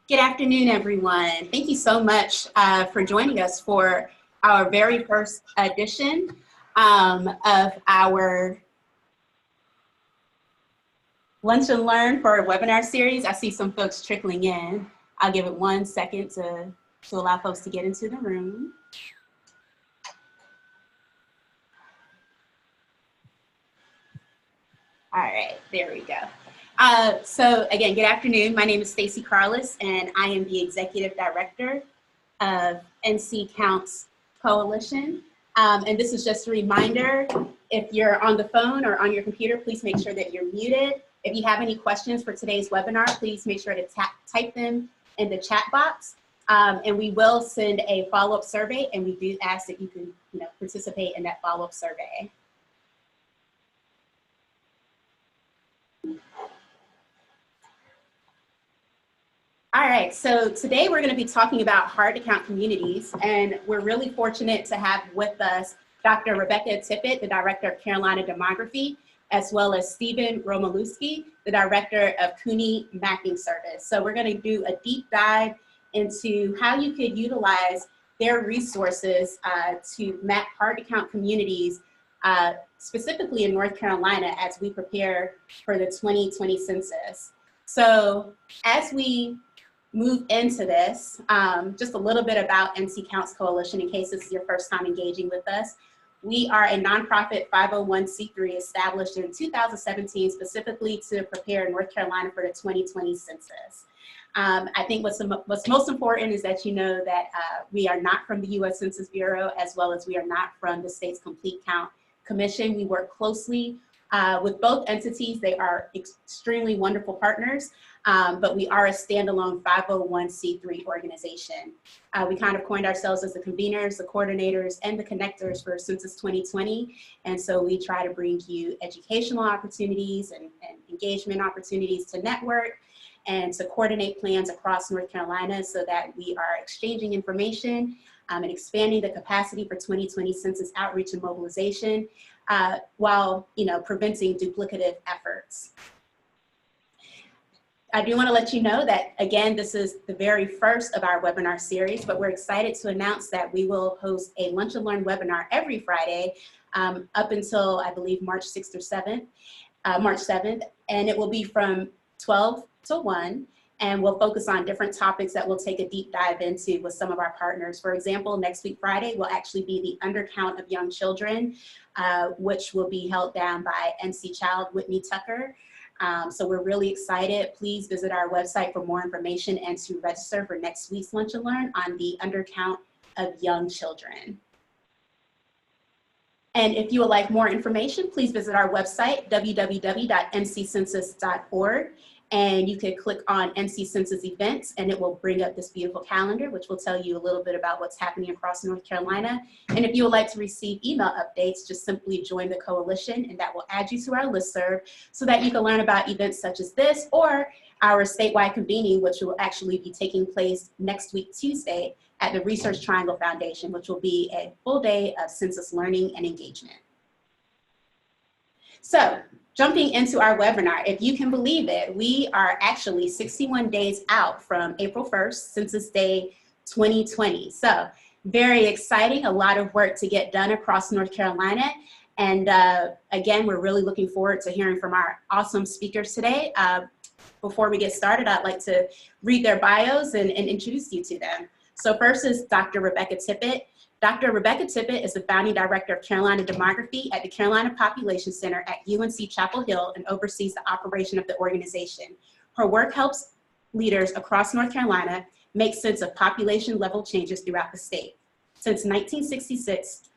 Good afternoon, everyone. Thank you so much for joining us for our very first edition of our Lunch and Learn for a webinar series. I see some folks trickling in. I'll give it 1 second to allow folks to get into the room. All right, there we go. So again, good afternoon. My name is Stacey Carless, and I am the Executive Director of NC Counts Coalition. And this is just a reminder, if you're on the phone or on your computer, please make sure that you're muted. If you have any questions for today's webinar, please make sure to type them in the chat box. And we will send a follow-up survey, and we do ask that you can participate in that follow-up survey. All right, so today we're going to be talking about hard-to-count communities, and we're really fortunate to have with us Dr. Rebecca Tippett, the Director of Carolina Demography, as well as Stephen Romalewski, the Director of CUNY Mapping Service. So we're going to do a deep dive into how you could utilize their resources to map hard-to-count communities, specifically in North Carolina, as we prepare for the 2020 census. So as we move into this, just a little bit about NC Counts Coalition in case this is your first time engaging with us. We are a nonprofit 501c3 established in 2017 specifically to prepare North Carolina for the 2020 census. I think what's most important is that you know that we are not from the U.S. Census Bureau, as well as we are not from the state's Complete Count Commission. We work closely with both entities. They are extremely wonderful partners, but we are a standalone 501c3 organization. We kind of coined ourselves as the conveners, the coordinators, and the connectors for Census 2020. And so we try to bring you educational opportunities and engagement opportunities to network and to coordinate plans across North Carolina so that we are exchanging information and expanding the capacity for 2020 census outreach and mobilization, while preventing duplicative efforts. I do want to let you know that, again, this is the very first of our webinar series, but we're excited to announce that we will host a Lunch and Learn webinar every Friday up until, I believe, March 6th or 7th, March 7th, and it will be from 12 to 1. And we'll focus on different topics that we'll take a deep dive into with some of our partners. For example, next week, Friday, will actually be the undercount of young children, which will be held down by NC Child Whitney Tucker. So we're really excited. Please visit our website for more information and to register for next week's Lunch and Learn on the undercount of young children. And if you would like more information, please visit our website, www.nccensus.org. And you can click on NC Census events and it will bring up this beautiful calendar, which will tell you a little bit about what's happening across North Carolina. And if you would like to receive email updates, just simply join the coalition and that will add you to our listserv so that you can learn about events such as this or our statewide convening, which will actually be taking place next week, Tuesday, at the Research Triangle Foundation, which will be a full day of census learning and engagement. So, jumping into our webinar, if you can believe it, we are actually 61 days out from April 1st, Census Day 2020. So very exciting, a lot of work to get done across North Carolina. And again, we're really looking forward to hearing from our awesome speakers today. Before we get started, I'd like to read their bios and introduce you to them. So first is Dr. Rebecca Tippett. Dr. Rebecca Tippett is the founding director of Carolina Demography at the Carolina Population Center at UNC Chapel Hill and oversees the operation of the organization. Her work helps leaders across North Carolina make sense of population level changes throughout the state. Since 1966,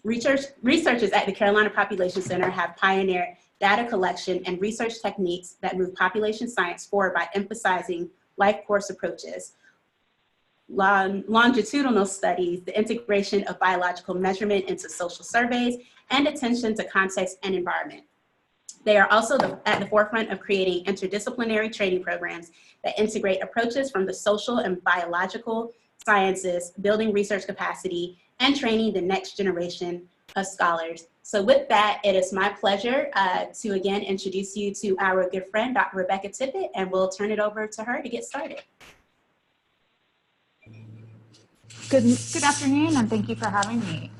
researchers at the Carolina Population Center have pioneered data collection and research techniques that move population science forward by emphasizing life course approaches, longitudinal studies, the integration of biological measurement into social surveys, and attention to context and environment. They are also at the forefront of creating interdisciplinary training programs that integrate approaches from the social and biological sciences, building research capacity, and training the next generation of scholars. So with that, it is my pleasure to again introduce you to our good friend, Dr. Rebecca Tippett, and we'll turn it over to her to get started. Good afternoon, and thank you for having me.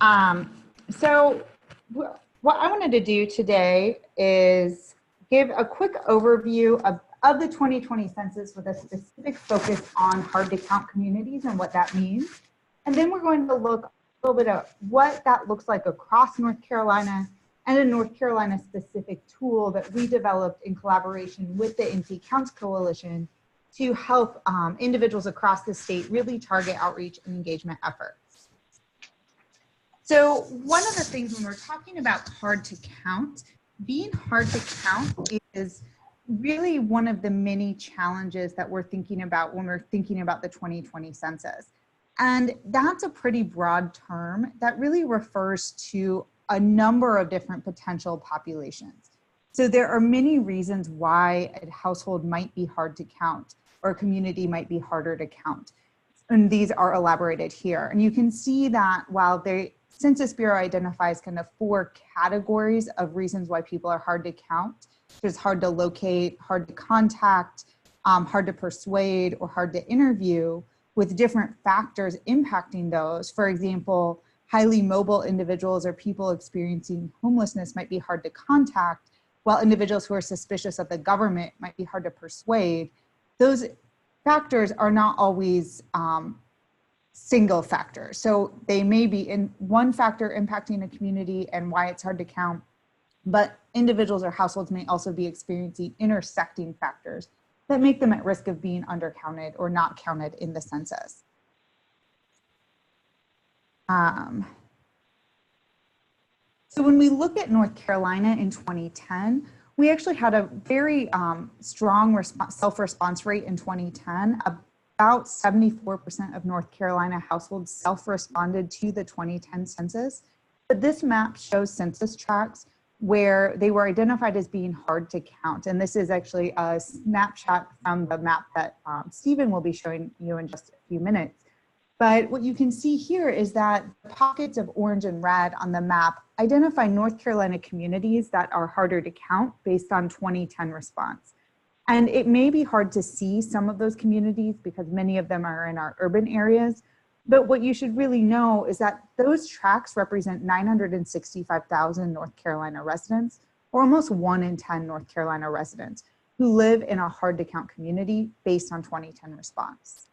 So what I wanted to do today is give a quick overview of the 2020 census with a specific focus on hard to count communities and what that means. And then we're going to look a little bit at what that looks like across North Carolina and a North Carolina specific tool that we developed in collaboration with the NC Counts Coalition to help individuals across the state really target outreach and engagement efforts. So one of the things when we're talking about hard to count, being hard to count is really one of the many challenges that we're thinking about when we're thinking about the 2020 census. And that's a pretty broad term that really refers to a number of different potential populations. So there are many reasons why a household might be hard to count or a community might be harder to count. And these are elaborated here. And you can see that while the Census Bureau identifies kind of 4 categories of reasons why people are hard to count, which is hard to locate, hard to contact, hard to persuade, or hard to interview, with different factors impacting those. For example, highly mobile individuals or people experiencing homelessness might be hard to contact, while individuals who are suspicious of the government might be hard to persuade. Those factors are not always single factors. So they may be in one factor impacting a community and why it's hard to count, but individuals or households may also be experiencing intersecting factors that make them at risk of being undercounted or not counted in the census. So when we look at North Carolina in 2010, we actually had a very strong self-response rate in 2010. About 74% of North Carolina households self-responded to the 2010 census. But this map shows census tracts where they were identified as being hard to count. And this is actually a snapshot from the map that Stephen will be showing you in just a few minutes. But what you can see here is that pockets of orange and red on the map identify North Carolina communities that are harder to count based on 2010 response. And it may be hard to see some of those communities because many of them are in our urban areas. But what you should really know is that those tracts represent 965,000 North Carolina residents, or almost 1 in 10 North Carolina residents who live in a hard to count community based on 2010 response.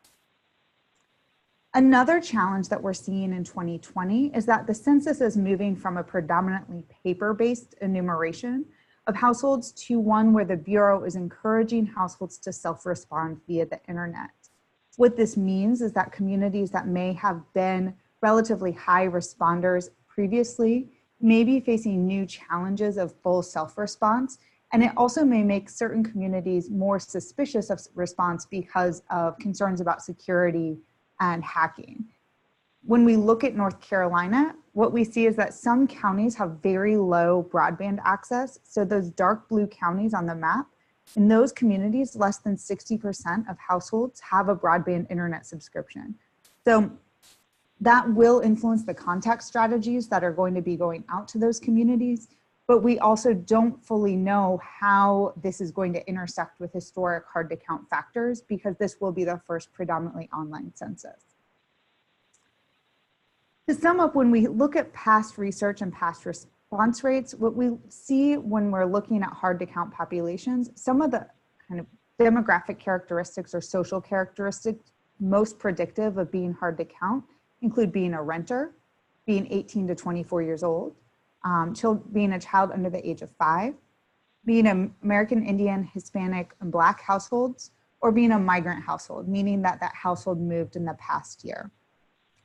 Another challenge that we're seeing in 2020 is that the census is moving from a predominantly paper-based enumeration of households to one where the Bureau is encouraging households to self-respond via the internet. What this means is that communities that may have been relatively high responders previously may be facing new challenges of full self-response, and it also may make certain communities more suspicious of response because of concerns about security and hacking. When we look at North Carolina, what we see is that some counties have very low broadband access. So those dark blue counties on the map, in those communities, less than 60% of households have a broadband internet subscription. So that will influence the contact strategies that are going to be going out to those communities. But we also don't fully know how this is going to intersect with historic hard to count factors because this will be the first predominantly online census. To sum up, when we look at past research and past response rates, what we see when we're looking at hard to count populations, some of the kind of demographic characteristics or social characteristics most predictive of being hard to count include being a renter, being 18 to 24 years old, being a child under the age of 5, being an American Indian, Hispanic, and Black households, or being a migrant household, meaning that that household moved in the past year.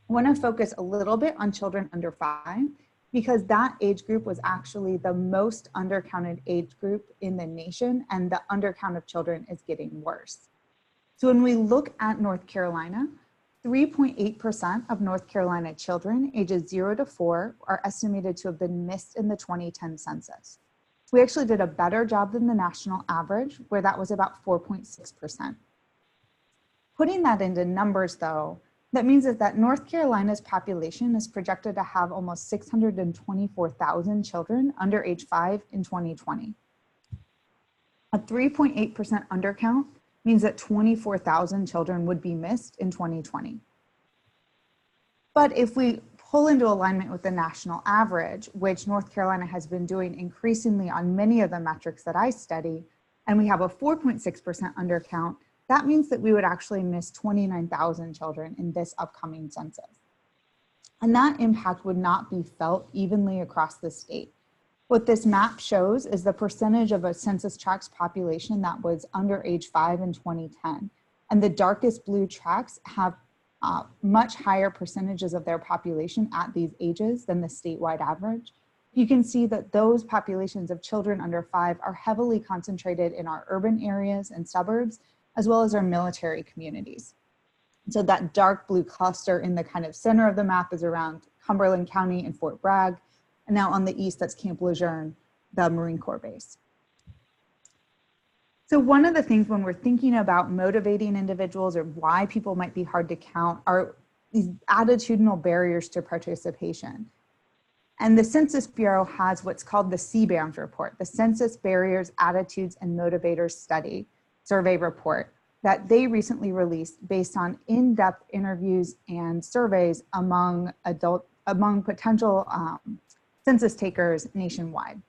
I want to focus a little bit on children under 5 because that age group was actually the most undercounted age group in the nation, and the undercount of children is getting worse. So when we look at North Carolina, 3.8% of North Carolina children ages 0 to 4 are estimated to have been missed in the 2010 census. We actually did a better job than the national average, where that was about 4.6%. Putting that into numbers though, that means that North Carolina's population is projected to have almost 624,000 children under age 5 in 2020. A 3.8% undercount means that 24,000 children would be missed in 2020. But if we pull into alignment with the national average, which North Carolina has been doing increasingly on many of the metrics that I study, and we have a 4.6% undercount, that means that we would actually miss 29,000 children in this upcoming census. And that impact would not be felt evenly across the state. What this map shows is the percentage of a census tract's population that was under age 5 in 2010. And the darkest blue tracts have much higher percentages of their population at these ages than the statewide average. You can see that those populations of children under 5 are heavily concentrated in our urban areas and suburbs, as well as our military communities. So that dark blue cluster in the kind of center of the map is around Cumberland County and Fort Bragg. And now on the east, that's Camp Lejeune, the Marine Corps base. So one of the things when we're thinking about motivating individuals or why people might be hard to count are these attitudinal barriers to participation. And the Census Bureau has what's called the CBAMS report, the Census Barriers, Attitudes, and Motivators Study Survey Report, that they recently released based on in-depth interviews and surveys among potential census takers nationwide.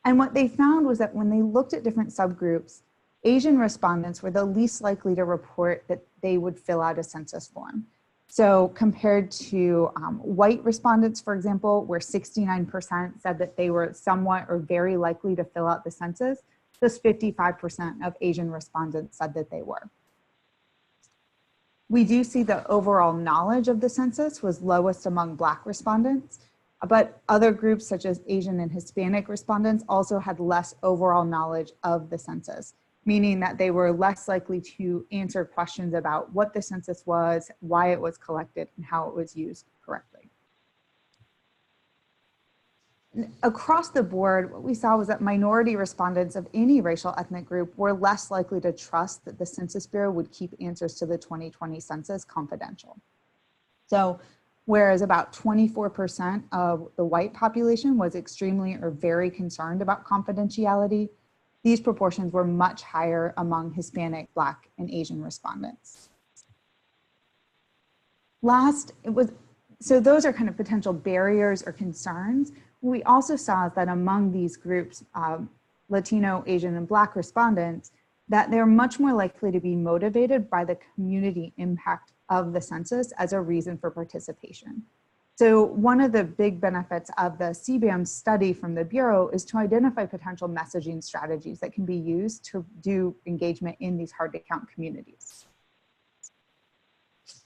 And what they found was that when they looked at different subgroups, Asian respondents were the least likely to report that they would fill out a census form. So compared to white respondents, for example, where 69% said that they were somewhat or very likely to fill out the census, just 55% of Asian respondents said that they were. We do see the overall knowledge of the census was lowest among Black respondents, but other groups such as Asian and Hispanic respondents also had less overall knowledge of the census, meaning that they were less likely to answer questions about what the census was, why it was collected, and how it was used correctly. Across the board, what we saw was that minority respondents of any racial ethnic group were less likely to trust that the Census Bureau would keep answers to the 2020 census confidential. So whereas about 24% of the white population was extremely or very concerned about confidentiality, these proportions were much higher among Hispanic, Black, and Asian respondents. Last, so those are kind of potential barriers or concerns. What we also saw is that among these groups, Latino, Asian, and Black respondents, that they're much more likely to be motivated by the community impact of the census as a reason for participation. So one of the big benefits of the CBAM study from the Bureau is to identify potential messaging strategies that can be used to do engagement in these hard to count communities.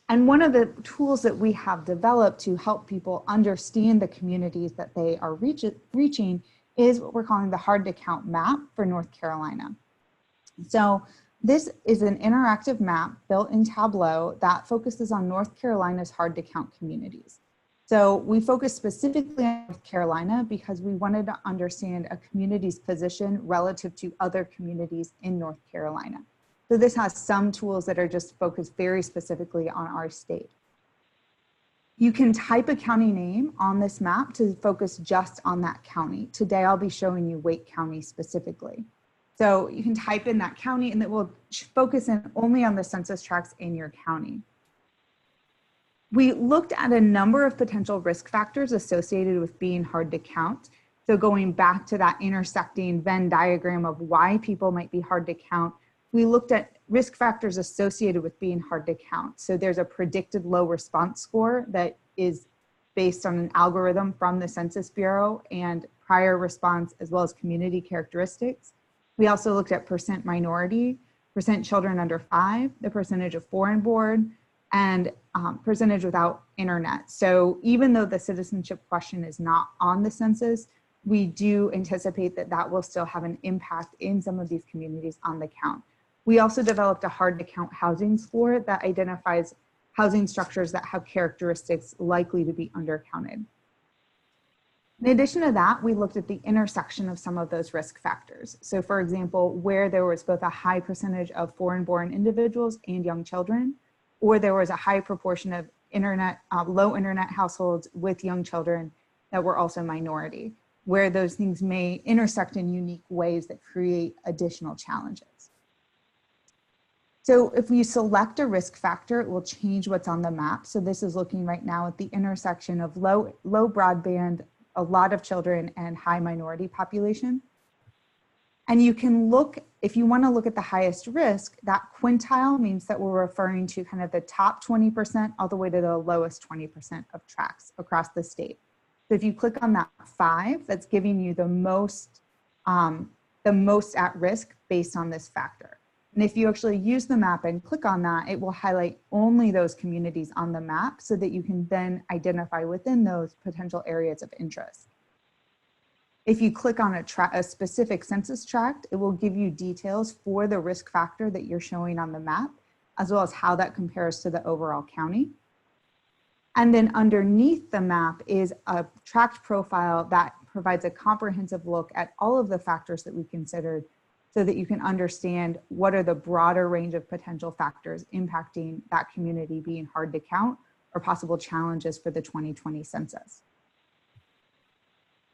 And one of the tools that we have developed to help people understand the communities that they are reaching is what we're calling the hard to count map for North Carolina. So this is an interactive map built in Tableau that focuses on North Carolina's hard to count communities. So we focused specifically on North Carolina because we wanted to understand a community's position relative to other communities in North Carolina. So this has some tools that are just focused very specifically on our state. You can type a county name on this map to focus just on that county. Today, I'll be showing you Wake County specifically. So you can type in that county and it will focus in only on the census tracts in your county. We looked at a number of potential risk factors associated with being hard to count. So going back to that intersecting Venn diagram of why people might be hard to count, we looked at risk factors associated with being hard to count. So there's a predicted low response score that is based on an algorithm from the Census Bureau and prior response as well as community characteristics. We also looked at percent minority, percent children under 5, the percentage of foreign born, and percentage without internet. So even though the citizenship question is not on the census, we do anticipate that that will still have an impact in some of these communities on the count. We also developed a hard to count housing score that identifies housing structures that have characteristics likely to be undercounted. In addition to that, we looked at the intersection of some of those risk factors. So for example, where there was both a high percentage of foreign-born individuals and young children, or there was a high proportion of low internet households with young children that were also minority, where those things may intersect in unique ways that create additional challenges. So if you select a risk factor, it will change what's on the map. So this is looking right now at the intersection of low broadband, a lot of children, and high minority population. And you can look, if you want to look at the highest risk, that quintile means that we're referring to kind of the top 20% all the way to the lowest 20% of tracts across the state. So if you click on that 5, that's giving you the most at risk based on this factor. And if you actually use the map and click on that, it will highlight only those communities on the map so that you can then identify within those potential areas of interest. If you click on a specific census tract, it will give you details for the risk factor that you're showing on the map, as well as how that compares to the overall county. And then underneath the map is a tract profile that provides a comprehensive look at all of the factors that we considered so that you can understand what are the broader range of potential factors impacting that community being hard to count or possible challenges for the 2020 census.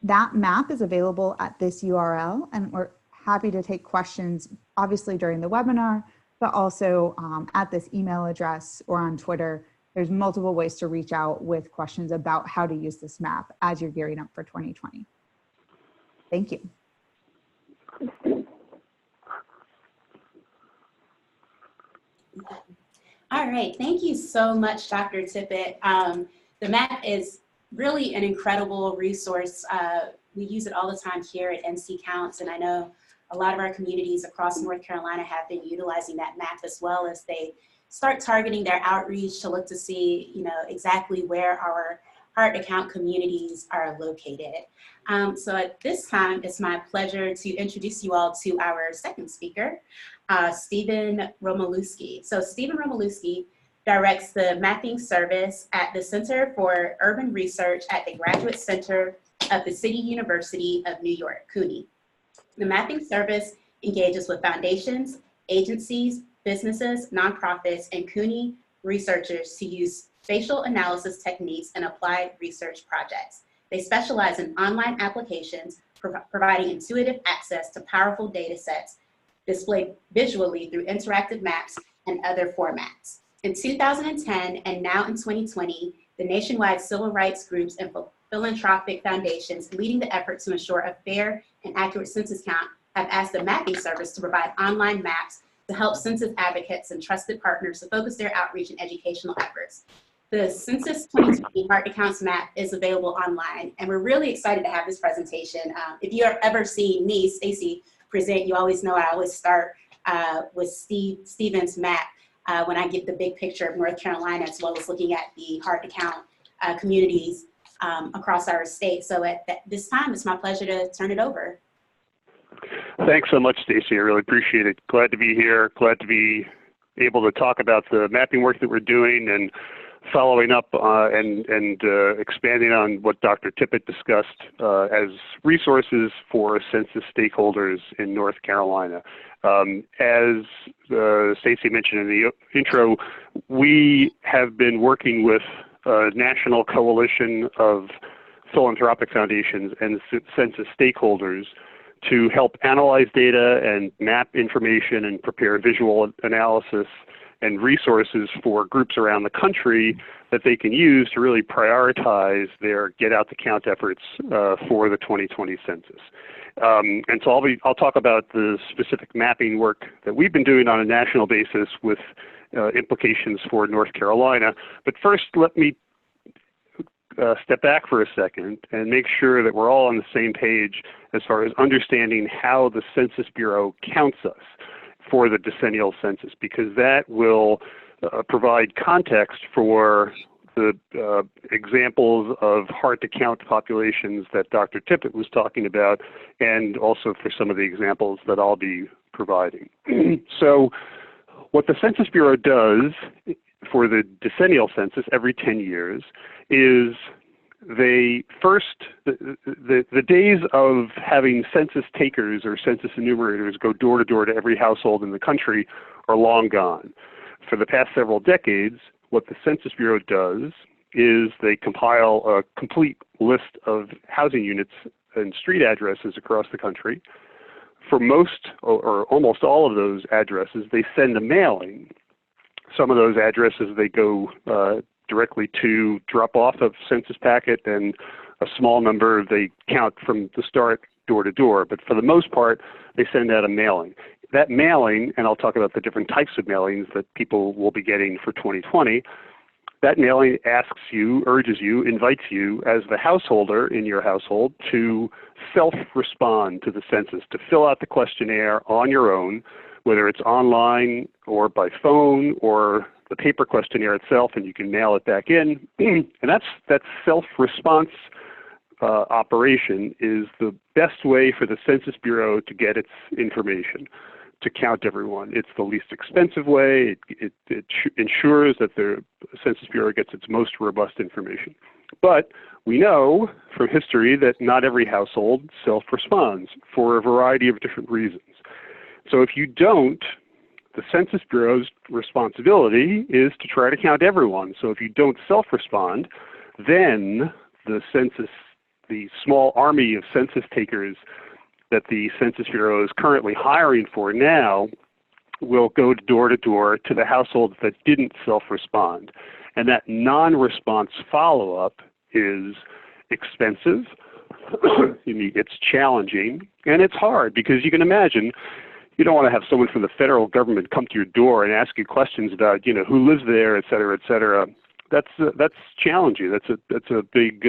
That map is available at this URL, and we're happy to take questions, obviously during the webinar, but also at this email address or on Twitter. There's multiple ways to reach out with questions about how to use this map as you're gearing up for 2020. Thank you. All right, thank you so much, Dr. Tippett. The map is really an incredible resource. We use it all the time here at NC Counts, and I know a lot of our communities across North Carolina have been utilizing that map as well as they start targeting their outreach to look to see, exactly where our hard to count communities are located. So at this time, it's my pleasure to introduce you all to our second speaker, Stephen Romalewski. So Stephen Romalewski directs the mapping service at the Center for Urban Research at the Graduate Center of the City University of New York, CUNY. The mapping service engages with foundations, agencies, businesses, nonprofits, and CUNY researchers to use spatial analysis techniques and applied research projects. They specialize in online applications, providing intuitive access to powerful data sets displayed visually through interactive maps and other formats. In 2010 and now in 2020, the nationwide civil rights groups and philanthropic foundations leading the effort to ensure a fair and accurate census count have asked the mapping service to provide online maps to help census advocates and trusted partners to focus their outreach and educational efforts. The Census 2020 Hard to Counts map is available online, and we're really excited to have this presentation. If you have ever seen me, Stacy, present, you always know I always start with Stephen's map when I give the big picture of North Carolina, as well as looking at the hard to count communities across our state. So at this time, it's my pleasure to turn it over. Thanks so much, Stacy. I really appreciate it. Glad to be here. Glad to be able to talk about the mapping work that we're doing and following up and expanding on what Dr. Tippett discussed as resources for census stakeholders in North Carolina. As Stacy mentioned in the intro, we have been working with a national coalition of philanthropic foundations and census stakeholders to help analyze data and map information and prepare visual analysis and resources for groups around the country that they can use to really prioritize their get out the count efforts for the 2020 census. And so I'll talk about the specific mapping work that we've been doing on a national basis with implications for North Carolina. But first, let me step back for a second and make sure that we're all on the same page as far as understanding how the Census Bureau counts us for the decennial census, because that will provide context for the examples of hard to count populations that Dr. Tippett was talking about, and also for some of the examples that I'll be providing. So what the Census Bureau does for the decennial census every 10 years is they first, the days of having census takers or census enumerators go door to door to every household in the country are long gone. For the past several decades, what the Census Bureau does is they compile a complete list of housing units and street addresses across the country for most or almost all of those addresses, they send a mailing. Some of those addresses, they go directly to drop off a census packet, and a small number they count from the start door to door. But for the most part, they send out a mailing. That mailing, and I'll talk about the different types of mailings that people will be getting for 2020, that mailing asks you, urges you, invites you as the householder in your household to self-respond to the census, to fill out the questionnaire on your own, whether it's online or by phone or the paper questionnaire itself, and you can mail it back in. And that self-response operation is the best way for the Census Bureau to get its information, to count everyone. It's the least expensive way. It ensures that the Census Bureau gets its most robust information. But we know from history that not every household self-responds for a variety of different reasons. So if you don't, the Census Bureau's responsibility is to try to count everyone. So if you don't self-respond, then the census, the small army of census takers that the Census Bureau is currently hiring for now will go door to door to the households that didn't self-respond. And that non-response follow-up is expensive, it's challenging, and it's hard because you can imagine you don't want to have someone from the federal government come to your door and ask you questions about, who lives there, et cetera, et cetera. That's challenging. That's a big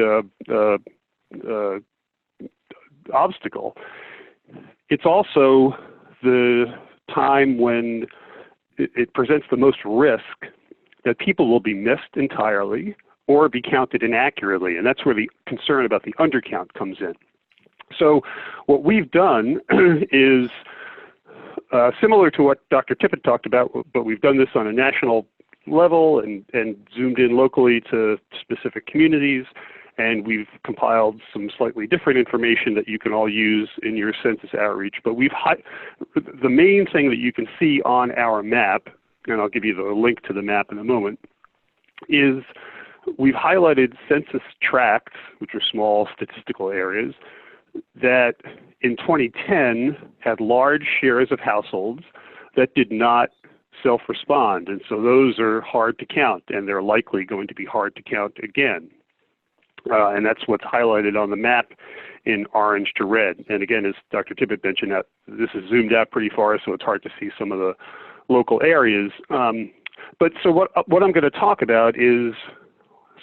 obstacle. It's also the time when it presents the most risk that people will be missed entirely or be counted inaccurately, and that's where the concern about the undercount comes in. So what we've done is similar to what Dr. Tippett talked about, but we've done this on a national level and zoomed in locally to specific communities, and we've compiled some slightly different information that you can all use in your census outreach. But the main thing that you can see on our map, and I'll give you the link to the map in a moment, is we've highlighted census tracts, which are small statistical areas, that in 2010 had large shares of households that did not self-respond. And so those are hard to count, and they're likely going to be hard to count again. And that's what's highlighted on the map in orange to red. And again, as Dr. Tippett mentioned, this is zoomed out pretty far, so it's hard to see some of the local areas. But so what I'm going to talk about is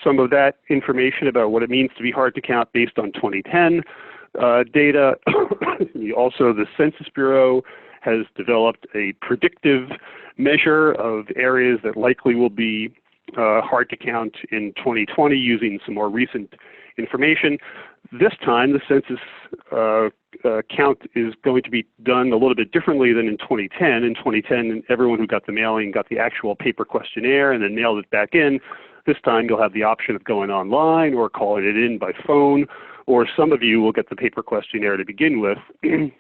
some of that information about what it means to be hard to count based on 2010 data. Also, the Census Bureau has developed a predictive measure of areas that likely will be hard to count in 2020 using some more recent information. This time, the census count is going to be done a little bit differently than in 2010. In 2010, everyone who got the mailing got the actual paper questionnaire and then mailed it back in. This time, you'll have the option of going online or calling it in by phone, or some of you will get the paper questionnaire to begin with. And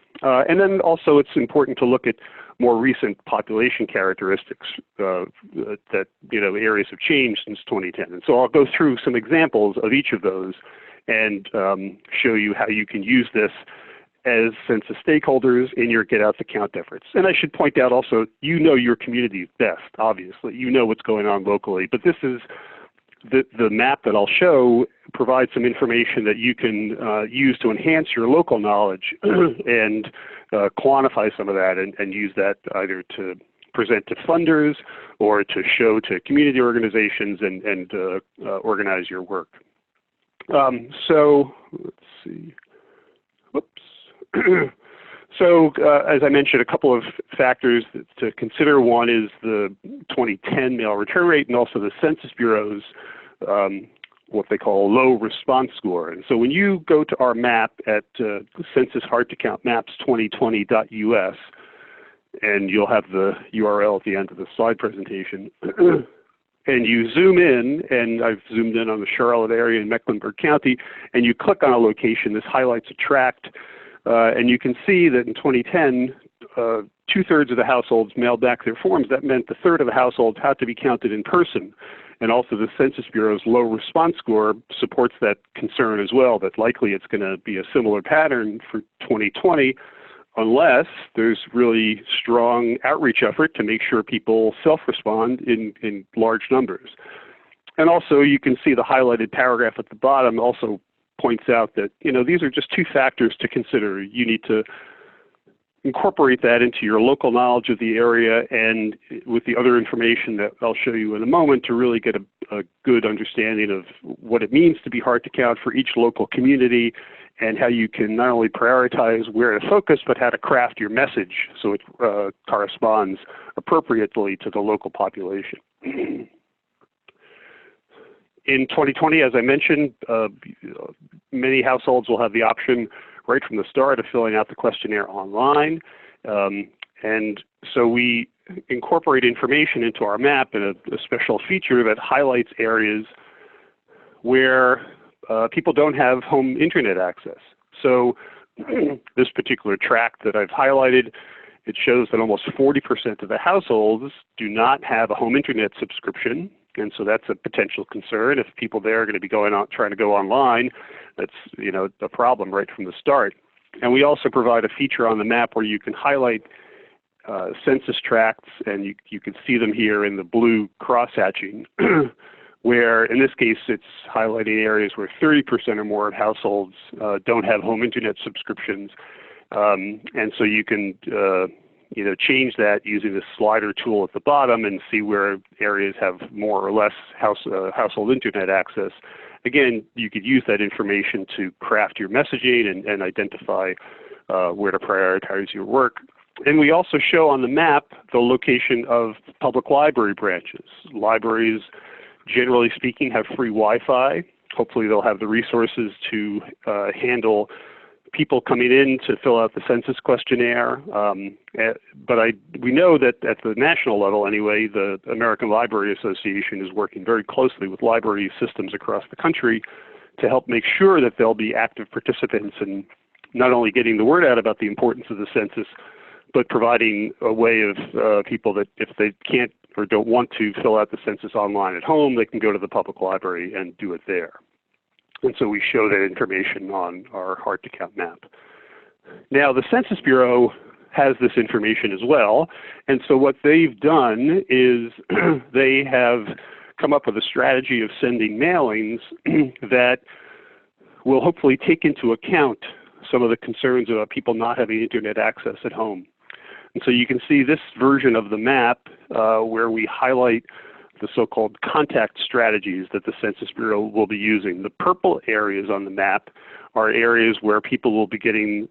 then also it's important to look at more recent population characteristics that, areas have changed since 2010. And so I'll go through some examples of each of those and show you how you can use this as census stakeholders in your Get Out the Count efforts. And I should point out also, your community best, obviously. You know what's going on locally, but this is the map that I'll show provides some information that you can use to enhance your local knowledge and quantify some of that and use that either to present to funders or to show to community organizations and organize your work. So let's see. Whoops. So as I mentioned, a couple of factors to consider. One is the 2010 mail return rate and also the Census Bureau's what they call low response score. And so when you go to our map at Census Hard to Count Maps 2020.us, and you'll have the URL at the end of the slide presentation, and you zoom in, and I've zoomed in on the Charlotte area in Mecklenburg County, and you click on a location, this highlights a tract, and you can see that in 2010, 2/3 of the households mailed back their forms. That meant 1/3 of the households had to be counted in person. And also the Census Bureau's low response score supports that concern as well, that likely it's going to be a similar pattern for 2020, unless there's really strong outreach effort to make sure people self-respond in large numbers. And also you can see the highlighted paragraph at the bottom also points out that, these are just two factors to consider. You need to incorporate that into your local knowledge of the area and with the other information that I'll show you in a moment to really get a good understanding of what it means to be hard to count for each local community and how you can not only prioritize where to focus, but how to craft your message so it corresponds appropriately to the local population. In 2020, as I mentioned, many households will have the option right from the start of filling out the questionnaire online. And so we incorporate information into our map in a special feature that highlights areas where people don't have home internet access. So this particular tract that I've highlighted, it shows that almost 40% of the households do not have a home internet subscription. And so that's a potential concern. If people there are going to be trying to go online, that's a problem right from the start. And we also provide a feature on the map where you can highlight census tracts, and you can see them here in the blue cross-hatching, where in this case it's highlighting areas where 30% or more of households don't have home internet subscriptions. And so you can change that using the slider tool at the bottom and see where areas have more or less household internet access. Again, you could use that information to craft your messaging and identify where to prioritize your work. And we also show on the map the location of public library branches. Libraries, generally speaking, have free Wi-Fi. Hopefully they'll have the resources to handle people coming in to fill out the census questionnaire. But we know that at the national level anyway, the American Library Association is working very closely with library systems across the country to help make sure that they'll be active participants in not only getting the word out about the importance of the census, but providing a way of people that if they can't or don't want to fill out the census online at home, they can go to the public library and do it there. And so we show that information on our hard to count map. Now the Census Bureau has this information as well. And so what they've done is they have come up with a strategy of sending mailings that will hopefully take into account some of the concerns about people not having internet access at home. And so you can see this version of the map where we highlight the so-called contact strategies that the Census Bureau will be using. The purple areas on the map are areas where people will be getting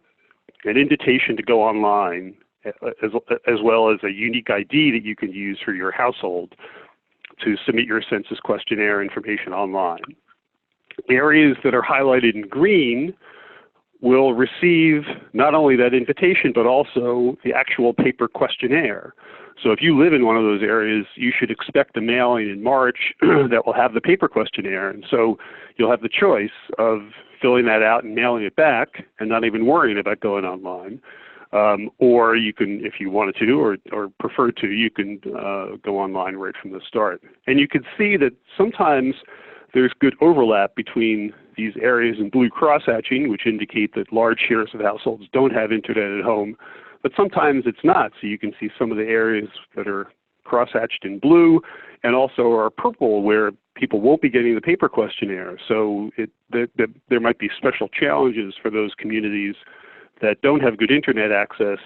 an invitation to go online as well as a unique ID that you can use for your household to submit your census questionnaire information online. Areas that are highlighted in green will receive not only that invitation but also the actual paper questionnaire. So if you live in one of those areas, you should expect a mailing in March that will have the paper questionnaire. And so you'll have the choice of filling that out and mailing it back and not even worrying about going online. Or you can, if you wanted to or prefer to, you can go online right from the start. And you can see that sometimes there's good overlap between these areas in blue cross-hatching, which indicate that large shares of households don't have internet at home. But sometimes it's not. So you can see some of the areas that are cross-hatched in blue and also are purple where people won't be getting the paper questionnaire. So there might be special challenges for those communities that don't have good internet access,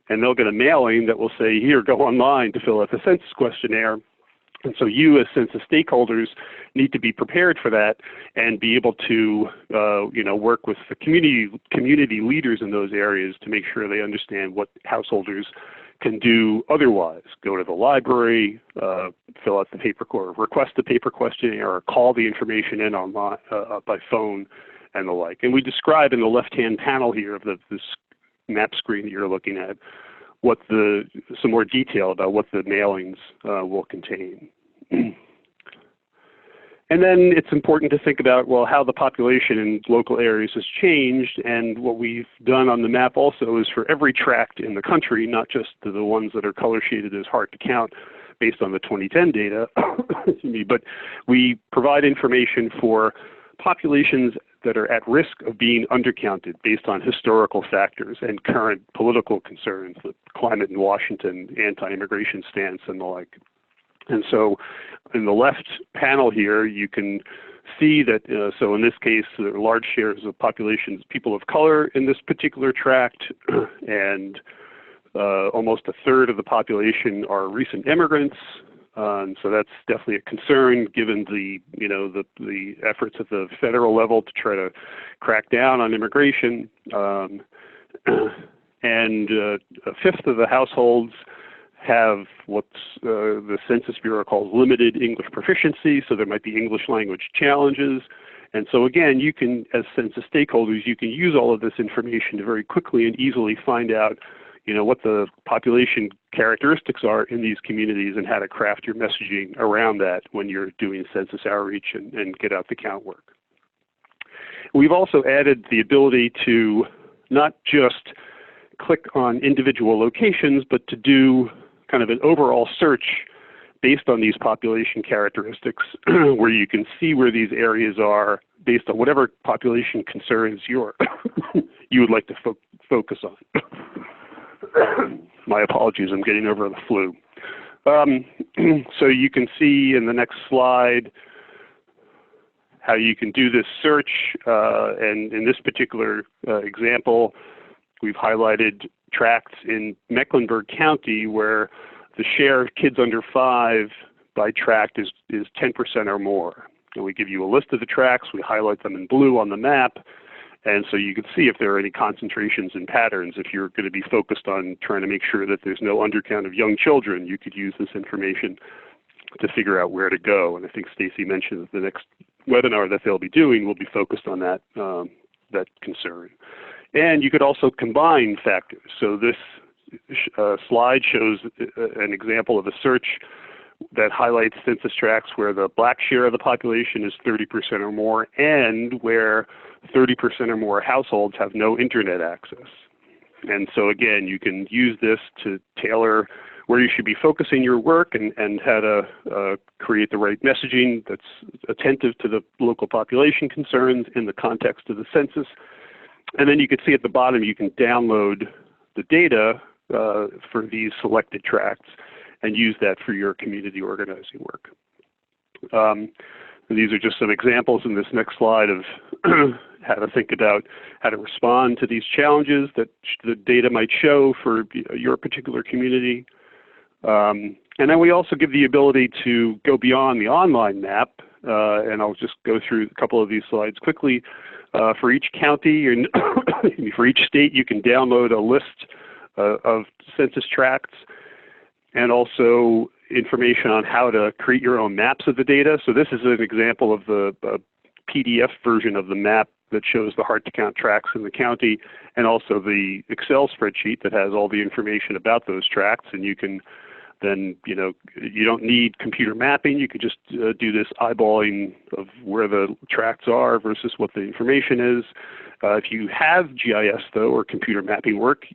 and they'll get a mailing that will say, here, go online to fill out the census questionnaire. And so you as census stakeholders need to be prepared for that and be able to work with the community leaders in those areas to make sure they understand what householders can do otherwise. Go to the library, fill out the paper or request the paper questionnaire, or call the information in online by phone and the like. And we describe in the left-hand panel here of this map screen that you're looking at some more detail about what the mailings will contain. And then it's important to think about, well, how the population in local areas has changed. And what we've done on the map also is for every tract in the country, not just the ones that are color shaded as hard to count based on the 2010 data, but we provide information for populations that are at risk of being undercounted based on historical factors and current political concerns, the climate in Washington, anti-immigration stance, and the like. And so in the left panel here, you can see that, so in this case, there are large shares of populations, people of color in this particular tract, and almost a third of the population are recent immigrants. So that's definitely a concern given the, the efforts at the federal level to try to crack down on immigration. And a fifth of the households have what's the Census Bureau calls limited English proficiency, so there might be English language challenges. And so again, you can, as census stakeholders, you can use all of this information to very quickly and easily find out what the population characteristics are in these communities and how to craft your messaging around that when you're doing census outreach and get out the count work. We've also added the ability to not just click on individual locations, but to do kind of an overall search based on these population characteristics where you can see where these areas are based on whatever population concerns you would like to focus on. My apologies, I'm getting over the flu. So you can see in the next slide how you can do this search. And in this particular example, we've highlighted tracts in Mecklenburg County where the share of kids under 5 by tract is 10% or more. And we give you a list of the tracts, we highlight them in blue on the map, and so you can see if there are any concentrations and patterns. If you're going to be focused on trying to make sure that there's no undercount of young children, you could use this information to figure out where to go. And I think Stacy mentioned that the next webinar that they'll be doing will be focused on that, that concern. And you could also combine factors. So this slide shows an example of a search that highlights census tracts where the Black share of the population is 30% or more and where 30% or more households have no internet access. And so again, you can use this to tailor where you should be focusing your work and how to create the right messaging that's attentive to the local population concerns in the context of the census. And then you can see at the bottom, you can download the data for these selected tracts and use that for your community organizing work. These are just some examples in this next slide of how to think about how to respond to these challenges that the data might show for your particular community. And then we also give the ability to go beyond the online map, and I'll just go through a couple of these slides quickly. For each county and for each state, you can download a list of census tracts and also information on how to create your own maps of the data. So this is an example of the PDF version of the map that shows the hard-to-count tracts in the county, and also the Excel spreadsheet that has all the information about those tracts. And you can then, you don't need computer mapping. You could just do this eyeballing of where the tracts are versus what the information is. If you have GIS, though, or computer mapping work,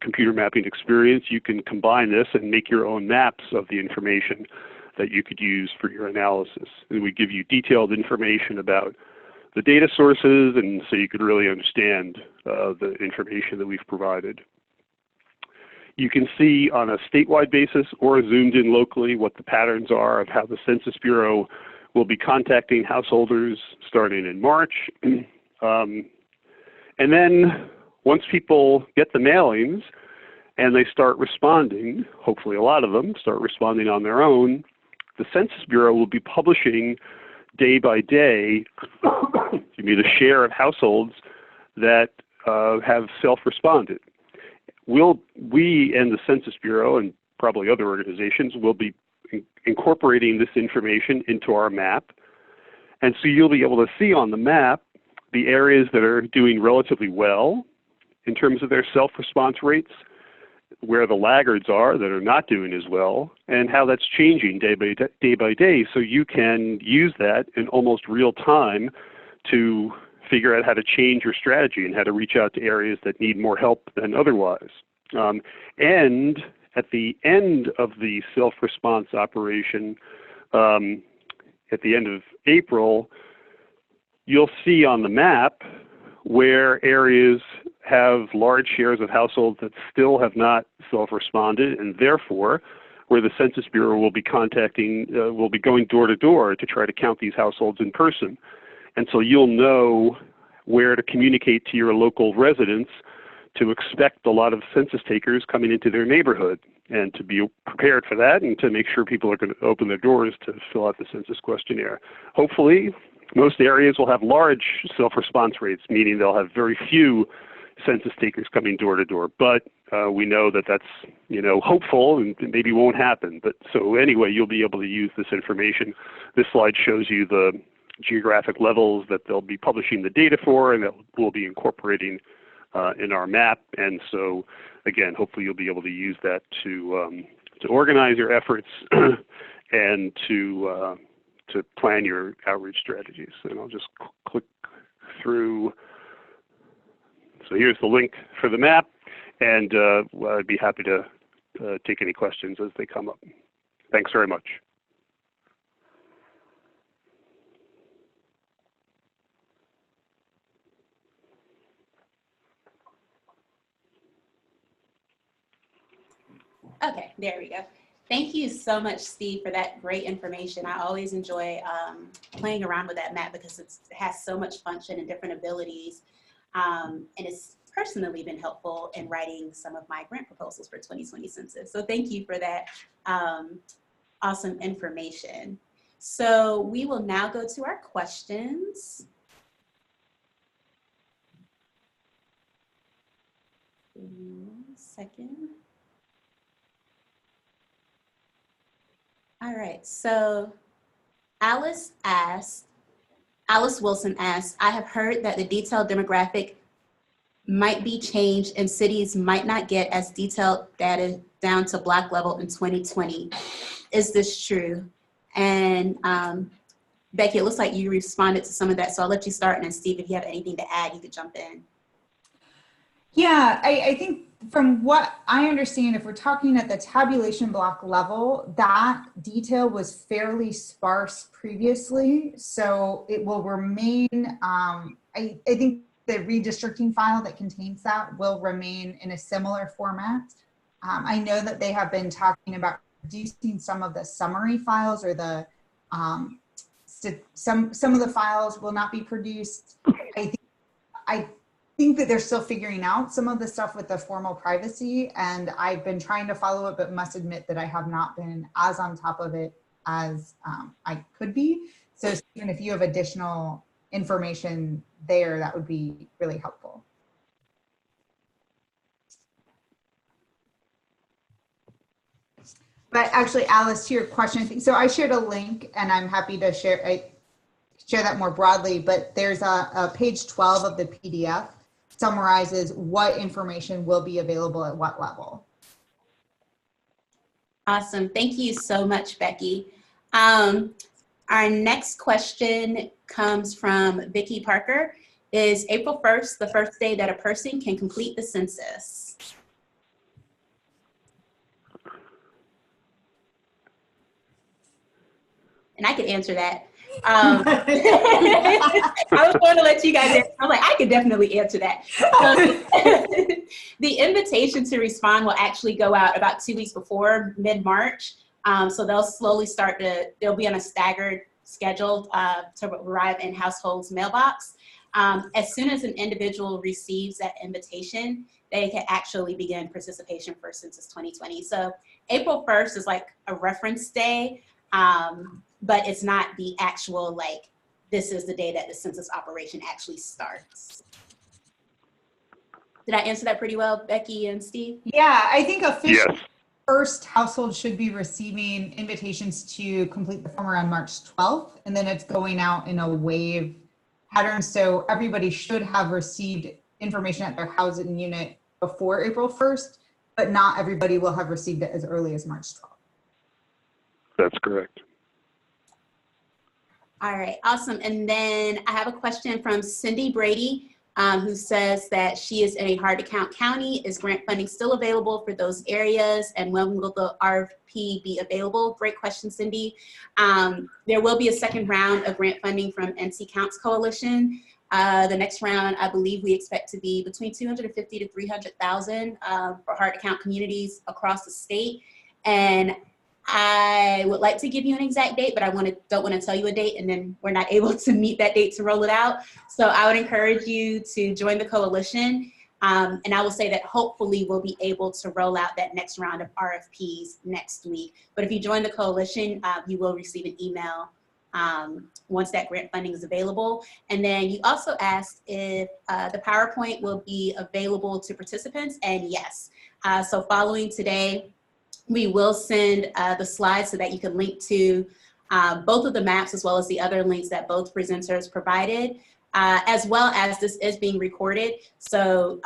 computer mapping experience, you can combine this and make your own maps of the information that you could use for your analysis. And we give you detailed information about the data sources, and so you could really understand the information that we've provided. You can see on a statewide basis or zoomed in locally what the patterns are of how the Census Bureau will be contacting householders starting in March. And then once people get the mailings and they start responding, hopefully a lot of them start responding on their own, the Census Bureau will be publishing day by day the share of households that have self-responded. We and the Census Bureau and probably other organizations will be incorporating this information into our map. And so you'll be able to see on the map the areas that are doing relatively well in terms of their self-response rates, where the laggards are that are not doing as well, and how that's changing day by day. So you can use that in almost real time to figure out how to change your strategy and how to reach out to areas that need more help than otherwise. And at the end of the self-response operation, at the end of April, you'll see on the map where areas have large shares of households that still have not self-responded, and therefore where the Census Bureau will be will be going door to door to try to count these households in person. And so you'll know where to communicate to your local residents to expect a lot of census takers coming into their neighborhood, and to be prepared for that and to make sure people are going to open their doors to fill out the census questionnaire. Hopefully, most areas will have large self-response rates, meaning they'll have very few census takers coming door to door. But we know that that's, hopeful and maybe won't happen. But so anyway, you'll be able to use this information. This slide shows you the geographic levels that they'll be publishing the data for, and that we'll be incorporating in our map. And so again, hopefully you'll be able to use that to organize your efforts and to plan your outreach strategies. And I'll just click through. So here's the link for the map, and I'd be happy to take any questions as they come up. Thanks very much. Okay, there we go. Thank you so much, Steve, for that great information. I always enjoy playing around with that map because it has so much function and different abilities. And it's personally been helpful in writing some of my grant proposals for 2020 census. So thank you for that awesome information. So we will now go to our questions. One second. All right, so Alice Wilson asked, I have heard that the detailed demographic might be changed and cities might not get as detailed data down to block level in 2020. Is this true? And Becky, it looks like you responded to some of that, so I'll let you start, and then Steve, if you have anything to add, you could jump in. Yeah, I think from what I understand, if we're talking at the tabulation block level, that detail was fairly sparse previously. So it will remain, I think the redistricting file that contains that will remain in a similar format. I know that they have been talking about reducing some of the summary files, or the some of the files will not be produced. I think that they're still figuring out some of the stuff with the formal privacy, and I've been trying to follow it, but must admit that I have not been as on top of it as I could be. So Stephen, if you have additional information there, that would be really helpful. But actually, Alice, to your question, so I shared a link, and I'm happy to share that more broadly, but there's a page 12 of the PDF summarizes what information will be available at what level. Awesome. Thank you so much, Becky. Our next question comes from Vicki Parker. Is April 1st the first day that a person can complete the census? And I could answer that. I was going to let you guys answer. I'm like, I could definitely answer that. So, the invitation to respond will actually go out about 2 weeks before mid-March. So they'll slowly they'll be on a staggered schedule to arrive in households' mailbox. As soon as an individual receives that invitation, they can actually begin participation for Census 2020. So April 1st is like a reference day. But it's not the actual, like, this is the day that the census operation actually starts. Did I answer that pretty well, Becky and Steve? Yeah, I think officially Yes. First household should be receiving invitations to complete the form around March 12th, and then it's going out in a wave pattern. So everybody should have received information at their housing unit before April 1st, but not everybody will have received it as early as March 12th. That's correct. All right, awesome. And then I have a question from Cindy Brady. who says that she is in a hard-to-count county. Is grant funding still available for those areas? And when will the RFP be available? Great question, Cindy. There will be a second round of grant funding from NC Counts Coalition. The next round, I believe we expect to be between 250 to 300,000 for hard-to-count communities across the state. And I would like to give you an exact date, but I don't want to tell you a date and then we're not able to meet that date to roll it out. So I would encourage you to join the coalition. And I will say that hopefully we'll be able to roll out that next round of RFPs next week. But if you join the coalition, you will receive an email once that grant funding is available. And then you also asked if the PowerPoint will be available to participants, and yes. So following today, we will send the slides so that you can link to both of the maps as well as the other links that both presenters provided, as well as this is being recorded. So,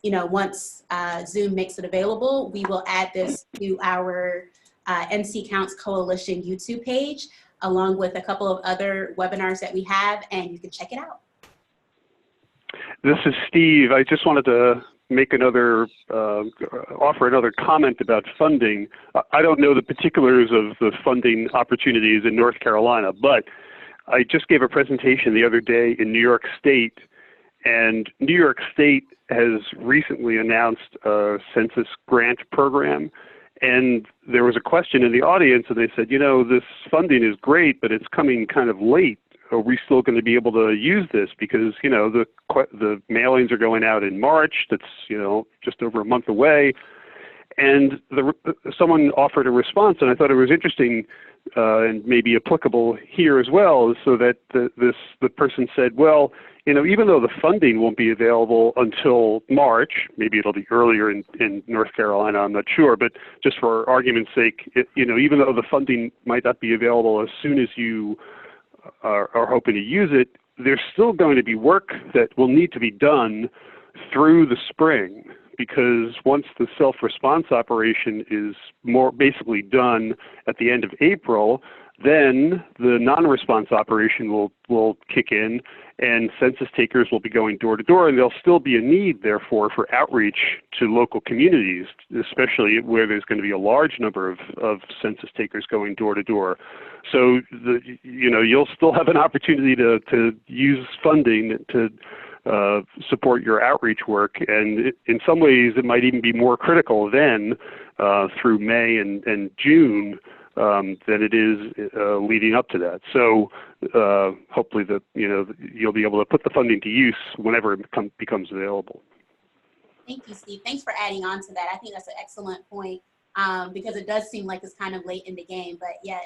you know, once Zoom makes it available, we will add this to our NC Counts Coalition YouTube page, along with a couple of other webinars that we have, and you can check it out. This is Steve. I just wanted to make another, offer another comment about funding. I don't know the particulars of the funding opportunities in North Carolina, but I just gave a presentation the other day in New York State, and New York State has recently announced a census grant program. And there was a question in the audience, and they said, you know, this funding is great, but it's coming kind of late. Are we still going to be able to use this? Because, you know, the mailings are going out in March. That's, you know, just over a month away. And someone offered a response, and I thought it was interesting and maybe applicable here as well, so that the person said, well, you know, even though the funding won't be available until March, maybe it'll be earlier in North Carolina, I'm not sure, but just for argument's sake, you know, even though the funding might not be available as soon as you are hoping to use it, there's still going to be work that will need to be done through the spring, because once the self-response operation is basically done at the end of April, then the non-response operation will kick in, and census takers will be going door to door, and there'll still be a need, therefore, for outreach to local communities, especially where there's going to be a large number of census takers going door to door. So, you know, you'll still have an opportunity to use funding to support your outreach work, and in some ways it might even be more critical then through May and June than it is leading up to that. So hopefully you'll be able to put the funding to use whenever it becomes available. Thank you, Steve. Thanks for adding on to that. I think that's an excellent point because it does seem like it's kind of late in the game, but yeah,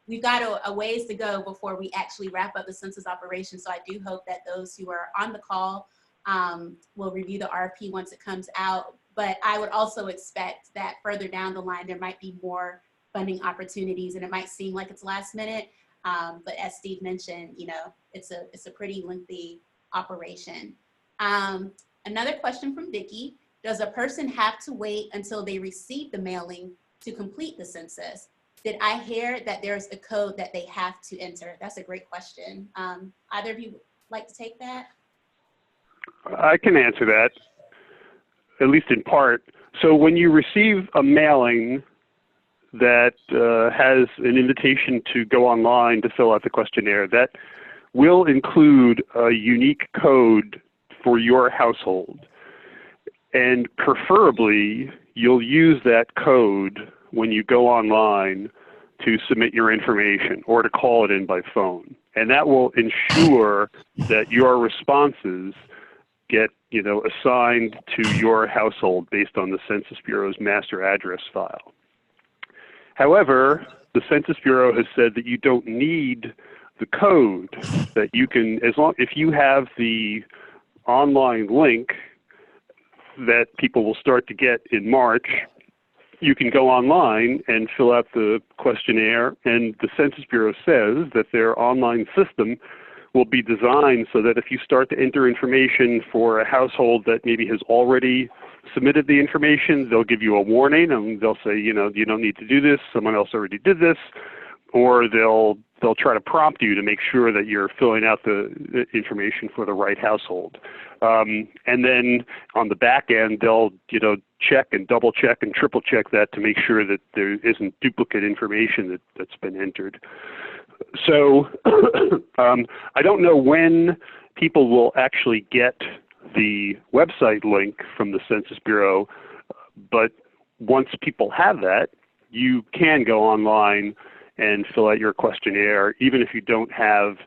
we've got a ways to go before we actually wrap up the census operation. So I do hope that those who are on the call will review the RFP once it comes out. But I would also expect that further down the line, there might be more funding opportunities, and it might seem like it's last minute. But as Steve mentioned, you know, it's a pretty lengthy operation. Another question from Vicky: does a person have to wait until they receive the mailing to complete the census? Did I hear that there's a code that they have to enter? That's a great question. Either of you like to take that? I can answer that, at least in part. So when you receive a mailing that has an invitation to go online to fill out the questionnaire, that will include a unique code for your household. And preferably, you'll use that code when you go online to submit your information or to call it in by phone. And that will ensure that your responses get, you know, assigned to your household based on the Census Bureau's master address file. However, the Census Bureau has said that you don't need the code, that you can, if you have the online link that people will start to get in March, you can go online and fill out the questionnaire, and the Census Bureau says that their online system will be designed so that if you start to enter information for a household that maybe has already submitted the information, they'll give you a warning and they'll say, you know, you don't need to do this, someone else already did this, or they'll they'll try to prompt you to make sure that you're filling out the information for the right household. And then on the back end, they'll check and double check and triple check that to make sure that there isn't duplicate information that's been entered. So I don't know when people will actually get the website link from the Census Bureau, but once people have that, you can go online and fill out your questionnaire, even if you don't have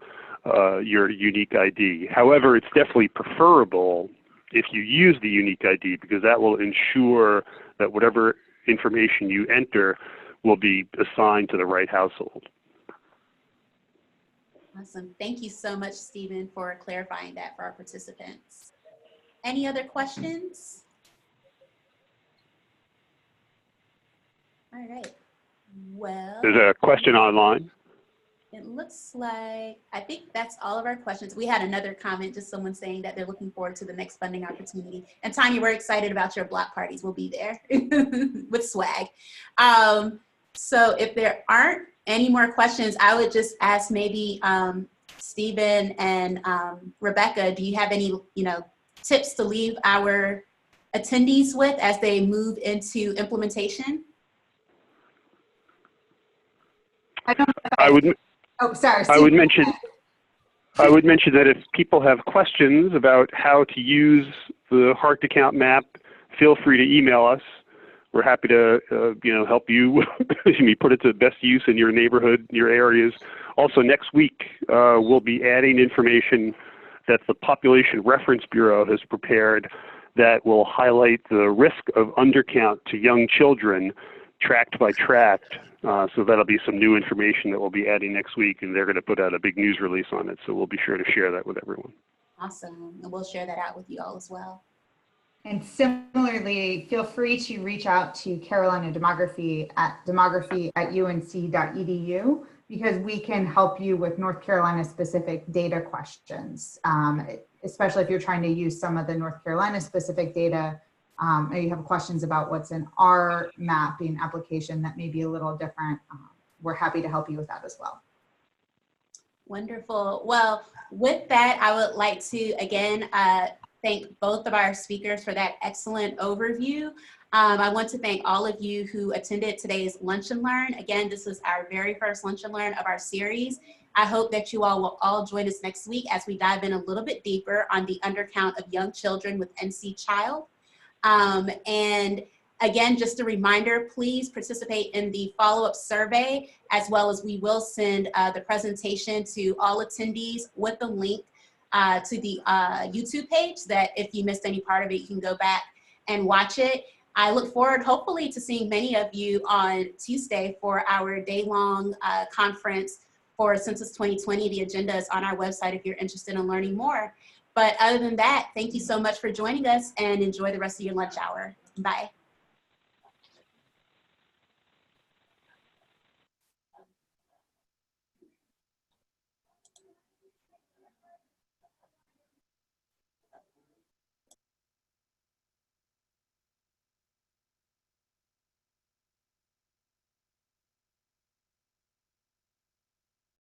your unique ID. However, it's definitely preferable if you use the unique ID, because that will ensure that whatever information you enter will be assigned to the right household. Awesome. Thank you so much, Stephen, for clarifying that for our participants. Any other questions? All right. Well, There's a question online. it looks like, I think that's all of our questions. We had another comment, just someone saying that they're looking forward to the next funding opportunity. And Tanya, we're excited about your block parties. We'll be there with swag. So if there aren't any more questions, I would just ask maybe Stephen and Rebecca, do you have any tips to leave our attendees with as they move into implementation? I would mention that if people have questions about how to use the Heart to Count map, feel free to email us. We're happy to help you put it to best use in your neighborhood, your areas. Also, next week we'll be adding information that the Population Reference Bureau has prepared that will highlight the risk of undercount to young children, tract by tract. So that'll be some new information that we'll be adding next week, and they're going to put out a big news release on it. So we'll be sure to share that with everyone. Awesome. And we'll share that out with you all as well. And similarly, feel free to reach out to Carolina Demography at demography@unc.edu, because we can help you with North Carolina specific data questions, especially if you're trying to use some of the North Carolina specific data, or you have questions about what's in our mapping application that may be a little different. We're happy to help you with that as well. Wonderful. Well, with that, I would like to again thank both of our speakers for that excellent overview. I want to thank all of you who attended today's Lunch and Learn. Again, this is our very first Lunch and Learn of our series. I hope that you all will all join us next week as we dive in a little bit deeper on the undercount of young children with NC Child. And again, just a reminder, please participate in the follow-up survey, as well as we will send the presentation to all attendees with the link to the YouTube page, that if you missed any part of it, you can go back and watch it. I look forward, hopefully, to seeing many of you on Tuesday for our day-long conference for Census 2020. The agenda is on our website if you're interested in learning more. But other than that, thank you so much for joining us, and enjoy the rest of your lunch hour. Bye.